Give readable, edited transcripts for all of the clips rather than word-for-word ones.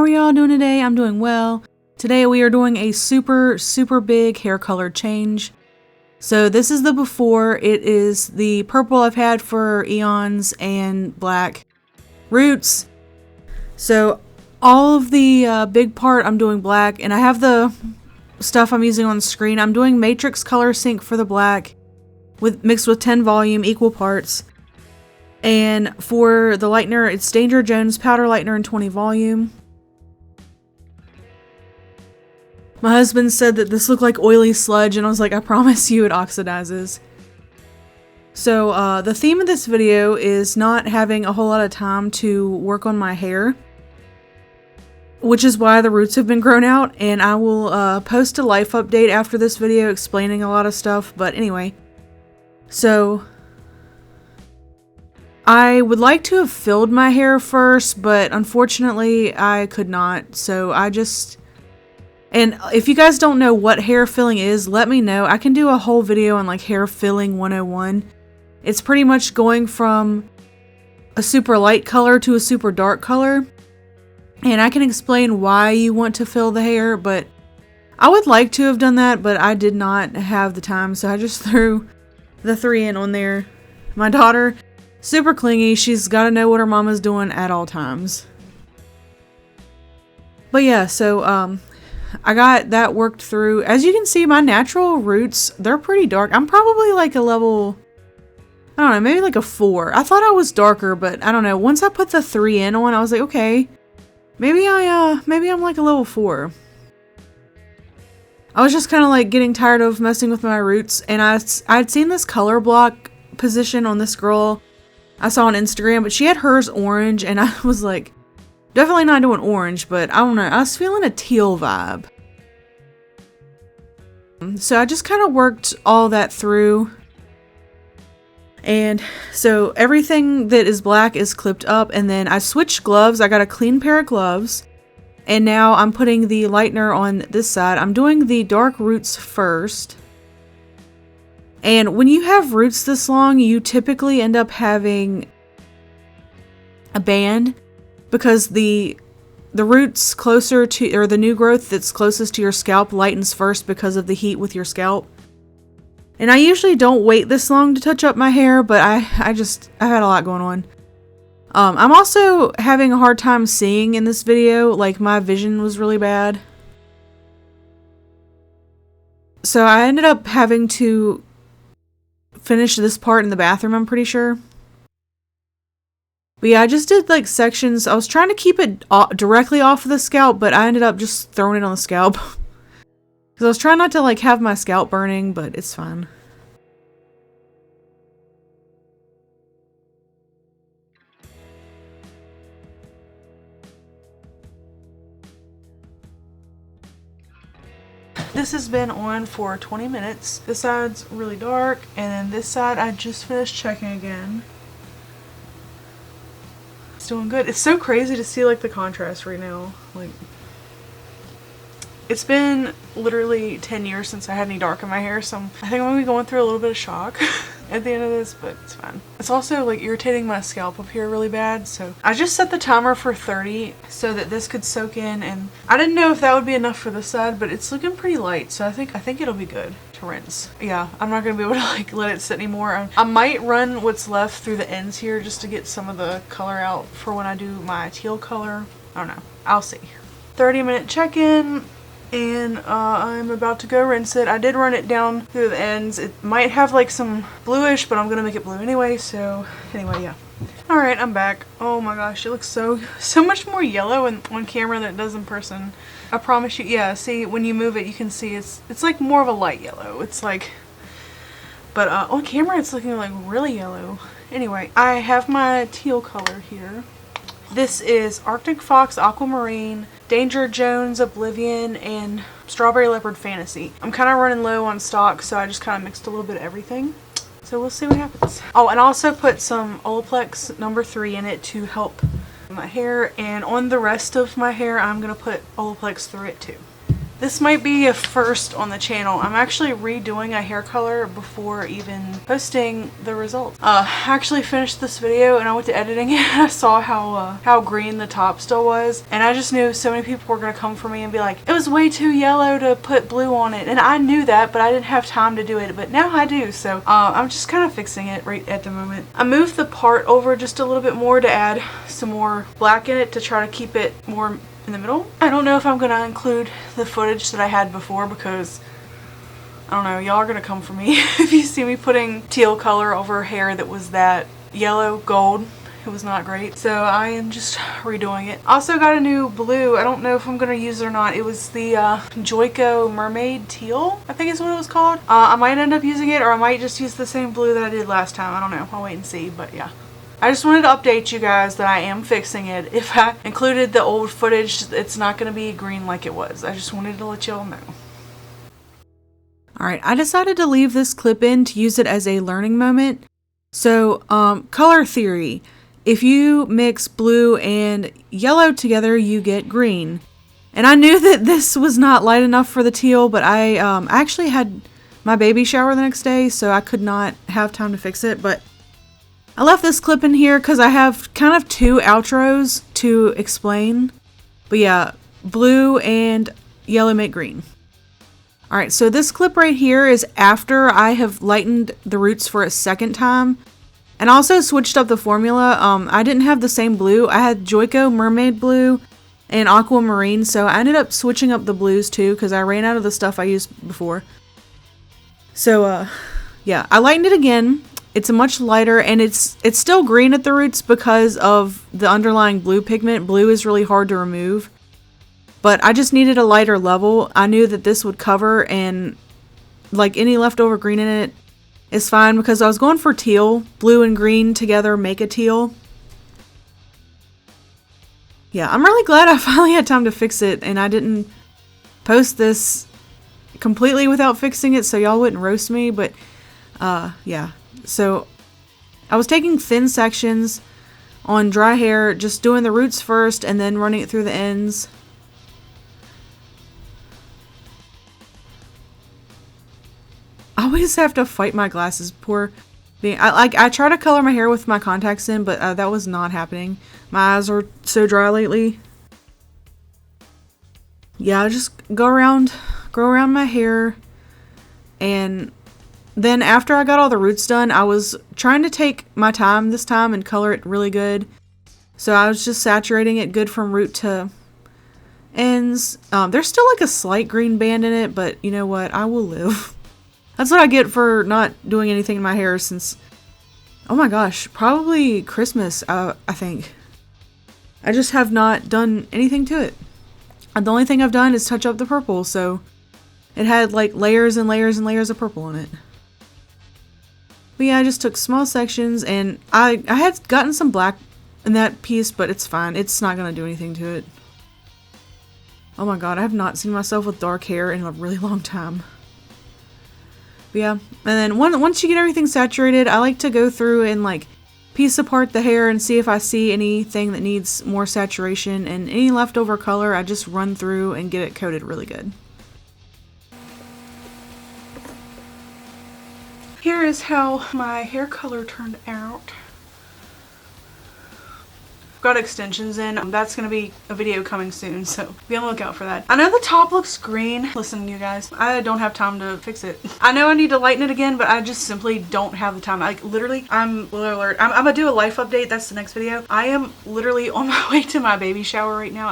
how are y'all doing today? I'm doing well. Today we are doing a super big hair color change. So this is the before. It is the purple I've had for eons and black roots. So all of the big part I'm doing black, and I have the stuff I'm using on the screen. I'm doing Matrix ColorSync for the black mixed with 10 volume, equal parts. And for the lightener, it's Danger Jones powder lightener in 20 volume. My husband said that this looked like oily sludge, and I was like, I promise you it oxidizes. So the theme of this video is not having a whole lot of time to work on my hair, which is why the roots have been grown out, and I will post a life update after this video explaining a lot of stuff. But anyway, so I would like to have filled my hair first, but unfortunately I could not, so I just... And if you guys don't know what hair filling is, let me know. I can do a whole video on like hair filling 101. It's pretty much going from a super light color to a super dark color. And I can explain why you want to fill the hair, but I would like to have done that, but I did not have the time, so I just threw the 3 in on there. My daughter, super clingy. She's got to know what her mama's doing at all times. But yeah, so I got that worked through. As you can see, my natural roots, they're pretty dark. I'm probably like a level, I don't know, maybe like a 4. I thought I was darker, but I don't know. Once I put the 3 in on, I was like, okay, maybe I'm like a level 4. I was just kind of like getting tired of messing with my roots, and I'd seen this color block position on this girl I saw on Instagram, but she had hers orange, and I was like, definitely not doing orange, but I don't know. I was feeling a teal vibe. So I just kind of worked all that through. And so everything that is black is clipped up, and then I switched gloves. I got a clean pair of gloves. And now I'm putting the lightener on this side. I'm doing the dark roots first. And when you have roots this long, you typically end up having a band, because the roots closer to, or the new growth that's closest to your scalp lightens first because of the heat with your scalp. And I usually don't wait this long to touch up my hair, but I had a lot going on. I'm also having a hard time seeing in this video, like my vision was really bad. So I ended up having to finish this part in the bathroom, I'm pretty sure. But yeah, I just did like sections. I was trying to keep it directly off of the scalp, but I ended up just throwing it on the scalp. Because I was trying not to like have my scalp burning, but it's fine. This has been on for 20 minutes. This side's really dark, and then this side I just finished checking again. It's doing good. It's so crazy to see like the contrast right now. Like, it's been literally 10 years since I had any dark in my hair, so I think I'm gonna be going through a little bit of shock at the end of this, but it's fine. It's also like irritating my scalp up here really bad, so I just set the timer for 30 so that this could soak in, and I didn't know if that would be enough for this side, but it's looking pretty light, so I think it'll be good to rinse. Yeah, I'm not gonna be able to like let it sit anymore. I might run what's left through the ends here just to get some of the color out for when I do my teal color. I don't know. I'll see. 30-minute check-in. And I'm about to go rinse it. I did run it down through the ends. It might have like some bluish, but I'm gonna make it blue anyway, so anyway, yeah. Alright, I'm back. Oh my gosh, it looks so much more yellow on camera than it does in person. I promise you. Yeah, see, when you move it you can see it's like more of a light yellow. It's like, but on camera it's looking like really yellow. Anyway, I have my teal color here. This is Arctic Fox Aquamarine, Danger Jones Oblivion, and Strawberry Leopard Fantasy. I'm kind of running low on stock, so I just kind of mixed a little bit of everything. So we'll see what happens. Oh, and I also put some Olaplex number 3 in it to help my hair, and on the rest of my hair I'm going to put Olaplex through it too. This might be a first on the channel. I'm actually redoing a hair color before even posting the results. I actually finished this video and I went to editing it and I saw how green the top still was, and I just knew so many people were gonna come for me and be like, it was way too yellow to put blue on it, and I knew that, but I didn't have time to do it, but now I do. So I'm just kind of fixing it right at the moment. I moved the part over just a little bit more to add some more black in it to try to keep it more in the middle. I don't know if I'm gonna include the footage that I had before because I don't know, y'all are gonna come for me if you see me putting teal color over hair that was that yellow gold. It was not great, so I am just redoing it. Also got a new blue. I don't know if I'm gonna use it or not. It was the Joico Mermaid Teal, I think is what it was called. I might end up using it, or I might just use the same blue that I did last time. I don't know, I'll wait and see, but yeah. I just wanted to update you guys that I am fixing it. If I included the old footage, it's not going to be green like it was. I just wanted to let y'all know. Alright, I decided to leave this clip in to use it as a learning moment. So, color theory. If you mix blue and yellow together, you get green. And I knew that this was not light enough for the teal, but I actually had my baby shower the next day, so I could not have time to fix it, but I left this clip in here because I have kind of two outros to explain. But yeah, blue and yellow make green. Alright, so this clip right here is after I have lightened the roots for a second time. And also switched up the formula. I didn't have the same blue. I had Joico Mermaid Blue and Aquamarine, so I ended up switching up the blues too because I ran out of the stuff I used before. So yeah, I lightened it again. It's a much lighter, and it's still green at the roots because of the underlying blue pigment. Blue is really hard to remove. But I just needed a lighter level. I knew that this would cover, and like any leftover green in it is fine because I was going for teal. Blue and green together make a teal. Yeah, I'm really glad I finally had time to fix it, and I didn't post this completely without fixing it so y'all wouldn't roast me, but yeah. So I was taking thin sections on dry hair, just doing the roots first and then running it through the ends. I always have to fight my glasses. Poor being. I try to color my hair with my contacts in, but that was not happening. My eyes are so dry lately. Yeah, I just grow around my hair, and then after I got all the roots done, I was trying to take my time this time and color it really good. So I was just saturating it good from root to ends. There's still like a slight green band in it, but you know what? I will live. That's what I get for not doing anything in my hair since, oh my gosh, probably Christmas, I think. I just have not done anything to it. And the only thing I've done is touch up the purple, so it had like layers and layers and layers of purple in it. But yeah, I just took small sections, and I had gotten some black in that piece, but it's fine. It's not going to do anything to it. Oh my god, I have not seen myself with dark hair in a really long time. But yeah, and then once you get everything saturated, I like to go through and like piece apart the hair and see if I see anything that needs more saturation, and any leftover color I just run through and get it coated really good. Here is how my hair color turned out. Got extensions in. That's going to be a video coming soon, so be on the lookout for that. I know the top looks green. Listen, you guys, I don't have time to fix it. I know I need to lighten it again, but I just simply don't have the time. Like, literally, I'm going to do a life update. That's the next video. I am literally on my way to my baby shower right now.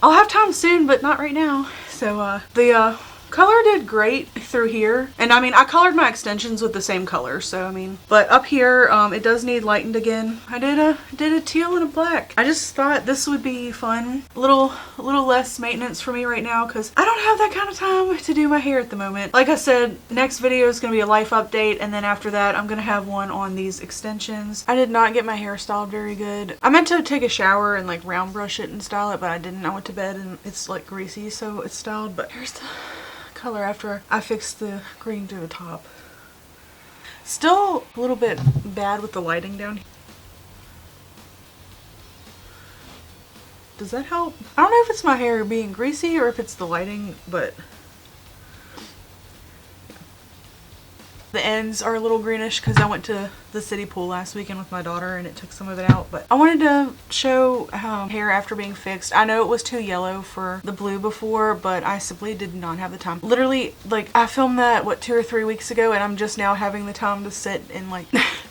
I'll have time soon, but not right now. So, the color did great through here, and I mean I colored my extensions with the same color, so I mean, but up here it does need lightened again. I did a teal and a black. I just thought this would be fun, a little less maintenance for me right now because I don't have that kind of time to do my hair at the moment. Like I said, next video is gonna be a life update, and then after that I'm gonna have one on these extensions. I did not get my hair styled very good. I meant to take a shower and like round brush it and style it, but I didn't. I went to bed and it's like greasy, so it's styled. But here's the color after I fixed the green through the top. Still a little bit bad with the lighting down here. Does that help? I don't know if it's my hair being greasy or if it's the lighting, but the ends are a little greenish because I went to the city pool last weekend with my daughter and it took some of it out. But I wanted to show hair after being fixed. I know it was too yellow for the blue before, but I simply did not have the time. Literally, like, I filmed that, what, 2 or 3 weeks ago, and I'm just now having the time to sit and, like,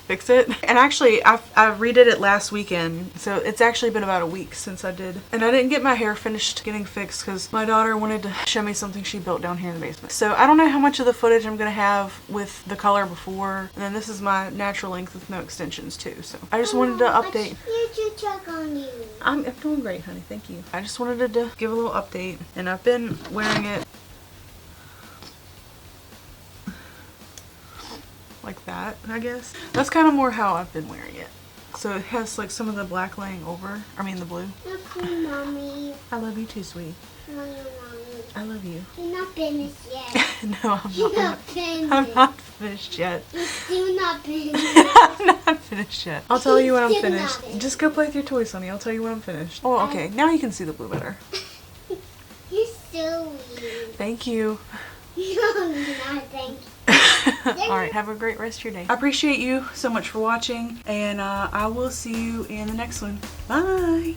fix it. And actually, I redid it last weekend, so it's actually been about a week since I did. And I didn't get my hair finished getting fixed because my daughter wanted to show me something she built down here in the basement. So I don't know how much of the footage I'm gonna have with the color before, and then this is my natural length with no extensions too. So I just wanted to update. Check on you. I'm doing great, honey. Thank you. I just wanted to give a little update, and I've been wearing it like that, I guess. That's kind of more how I've been wearing it. So it has like some of the black laying over. I mean the blue. Look, Mommy. I love you too, sweetie. No, Mommy. I love you. You're not finished yet. No, I'm You're not. not finished. I'm not finished yet. You're still not finished. I'm not finished yet. I'll tell you when I'm Still not finished. finished. Just go play with your toys, honey. I'll tell you when I'm finished. Oh, okay. Now you can see the blue better. You're so weird. Thank you. No, not thank you. Alright, have a great rest of your day. I appreciate you so much for watching, and I will see you in the next one. Bye!